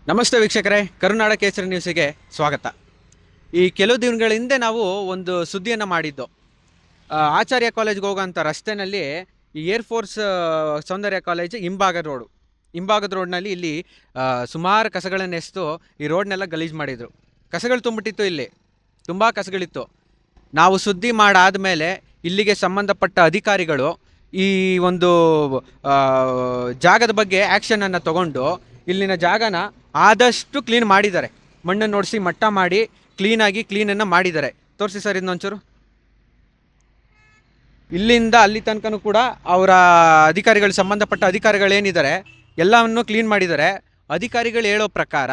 ನಮಸ್ತೆ ವೀಕ್ಷಕರೇ, ಕರುನಾಡ ಕೇಸರಿ ನ್ಯೂಸಿಗೆ ಸ್ವಾಗತ. ಈ ಕೆಲವು ದಿನಗಳ ಹಿಂದೆ ನಾವು ಒಂದು ಸುದ್ದಿಯನ್ನು ಮಾಡಿದ್ದು. ಆಚಾರ್ಯ ಕಾಲೇಜ್ಗೆ ಹೋಗೋಂಥ ರಸ್ತೆಯಲ್ಲಿ ಈ ಏರ್ಫೋರ್ಸ್ ಸೌಂದರ್ಯ ಕಾಲೇಜ್ ಹಿಂಭಾಗದ ರೋಡ್ನಲ್ಲಿ ಇಲ್ಲಿ ಸುಮಾರು ಕಸಗಳನ್ನು ಎಸೆದು ಈ ರೋಡ್ನೆಲ್ಲ ಗಲೀಜು ಮಾಡಿದರು. ಕಸಗಳು ತುಂಬಿಟ್ಟಿತ್ತು, ಇಲ್ಲಿ ತುಂಬ ಕಸಗಳಿತ್ತು. ನಾವು ಸುದ್ದಿ ಮಾಡಾದಮೇಲೆ ಇಲ್ಲಿಗೆ ಸಂಬಂಧಪಟ್ಟ ಅಧಿಕಾರಿಗಳು ಈ ಒಂದು ಜಾಗದ ಬಗ್ಗೆ ಆ್ಯಕ್ಷನನ್ನು ತಗೊಂಡು ಇಲ್ಲಿನ ಜಾಗನ ಆದಷ್ಟು ಕ್ಲೀನ್ ಮಾಡಿದ್ದಾರೆ. ಮಣ್ಣನ್ನು ನೋಡಿಸಿ ಮಟ್ಟ ಮಾಡಿ ಕ್ಲೀನನ್ನು ಮಾಡಿದ್ದಾರೆ. ತೋರಿಸಿ ಸರ್ ಇನ್ನೊಂಚೂರು. ಇಲ್ಲಿಂದ ಅಲ್ಲಿ ತನಕನೂ ಕೂಡ ಅವರ ಅಧಿಕಾರಿಗಳು, ಸಂಬಂಧಪಟ್ಟ ಅಧಿಕಾರಿಗಳೇನಿದ್ದಾರೆ ಎಲ್ಲವನ್ನು ಕ್ಲೀನ್ ಮಾಡಿದ್ದಾರೆ. ಅಧಿಕಾರಿಗಳು ಹೇಳೋ ಪ್ರಕಾರ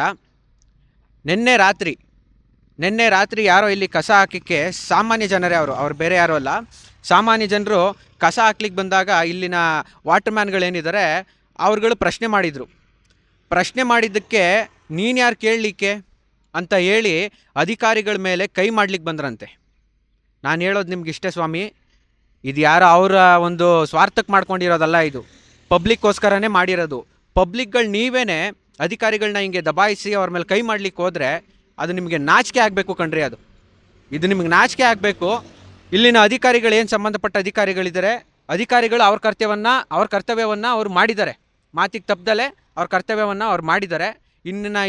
ನಿನ್ನೆ ರಾತ್ರಿ ಯಾರೋ ಇಲ್ಲಿ ಕಸ ಹಾಕಲಿಕ್ಕೆ, ಸಾಮಾನ್ಯ ಜನರೇ ಅವ್ರು ಬೇರೆ ಯಾರೂ ಅಲ್ಲ, ಸಾಮಾನ್ಯ ಜನರು ಕಸ ಹಾಕ್ಲಿಕ್ಕೆ ಬಂದಾಗ ಇಲ್ಲಿನ ವಾಟರ್ ಮ್ಯಾನ್ಗಳೇನಿದ್ದಾರೆ ಅವ್ರುಗಳು ಪ್ರಶ್ನೆ ಮಾಡಿದ್ದಕ್ಕೆ ನೀನು ಯಾರು ಕೇಳಲಿಕ್ಕೆ ಅಂತ ಹೇಳಿ ಅಧಿಕಾರಿಗಳ ಮೇಲೆ ಕೈ ಮಾಡಲಿಕ್ಕೆ ಬಂದ್ರಂತೆ. ನಾನು ಹೇಳೋದು ನಿಮ್ಗೆ ಇಷ್ಟೇ ಸ್ವಾಮಿ, ಇದು ಯಾರೋ ಅವರ ಒಂದು ಸ್ವಾರ್ಥಕ್ಕೆ ಮಾಡ್ಕೊಂಡಿರೋದಲ್ಲ, ಇದು ಪಬ್ಲಿಕ್ಕೋಸ್ಕರನೇ ಮಾಡಿರೋದು. ಪಬ್ಲಿಕ್ಗಳು ನೀವೇ ಅಧಿಕಾರಿಗಳನ್ನ ಹಿಂಗೆ ದಬಾಯಿಸಿ ಅವ್ರ ಮೇಲೆ ಕೈ ಮಾಡಲಿಕ್ಕೆ ಹೋದರೆ ಅದು ನಿಮಗೆ ನಾಚಿಕೆ ಆಗಬೇಕು ಕಣ್ರಿ. ಇದು ನಿಮಗೆ ನಾಚಿಕೆ ಆಗಬೇಕು. ಇಲ್ಲಿನ ಅಧಿಕಾರಿಗಳು, ಏನು ಸಂಬಂಧಪಟ್ಟ ಅಧಿಕಾರಿಗಳಿದ್ದಾರೆ, ಅಧಿಕಾರಿಗಳು ಅವ್ರ ಕರ್ತವ್ಯವನ್ನು ಅವ್ರು ಮಾಡಿದ್ದಾರೆ. ಮಾತಿಗೆ ತಪ್ಪದಲ್ಲೇ ಅವ್ರ ಕರ್ತವ್ಯವನ್ನು ಅವ್ರು ಮಾಡಿದ್ದಾರೆ.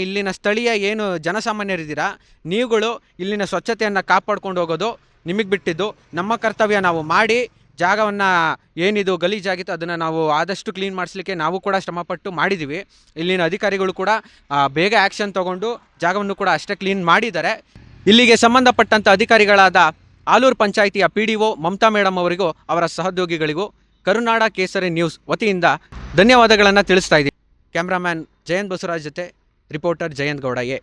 ಇಲ್ಲಿನ ಸ್ಥಳೀಯ ಏನು ಜನಸಾಮಾನ್ಯರಿದ್ದೀರಾ, ನೀವುಗಳು ಇಲ್ಲಿನ ಸ್ವಚ್ಛತೆಯನ್ನು ಕಾಪಾಡ್ಕೊಂಡು ಹೋಗೋದು ನಿಮಗೆ ಬಿಟ್ಟಿದ್ದು. ನಮ್ಮ ಕರ್ತವ್ಯ ನಾವು ಮಾಡಿ ಜಾಗವನ್ನು ಏನಿದು ಗಲೀಜಾಗಿತ್ತು ಅದನ್ನು ನಾವು ಆದಷ್ಟು ಕ್ಲೀನ್ ಮಾಡಿಸ್ಲಿಕ್ಕೆ ನಾವು ಕೂಡ ಶ್ರಮಪಟ್ಟು ಮಾಡಿದ್ದೀವಿ. ಇಲ್ಲಿನ ಅಧಿಕಾರಿಗಳು ಕೂಡ ಬೇಗ ಆ್ಯಕ್ಷನ್ ತಗೊಂಡು ಜಾಗವನ್ನು ಕೂಡ ಅಷ್ಟೇ ಕ್ಲೀನ್ ಮಾಡಿದ್ದಾರೆ. ಇಲ್ಲಿಗೆ ಸಂಬಂಧಪಟ್ಟಂಥ ಅಧಿಕಾರಿಗಳಾದ ಆಲೂರು ಪಂಚಾಯಿತಿಯ PDO ಮಮತಾ ಮೇಡಮ್ ಅವರಿಗೂ ಅವರ ಸಹೋದ್ಯೋಗಿಗಳಿಗೂ ಕರುನಾಡ ಕೇಸರಿ ನ್ಯೂಸ್ ವತಿಯಿಂದ ಧನ್ಯವಾದಗಳನ್ನು ತಿಳಿಸ್ತಾ ಇದ್ದೀವಿ. ಕ್ಯಾಮ್ರಾಮ್ಯಾನ್ ಜಯಂತ್ ಬಸವರಾಜ್ ಜೊತೆ ರಿಪೋರ್ಟರ್ ಜಯಂತ್ ಗೌಡ ಎ.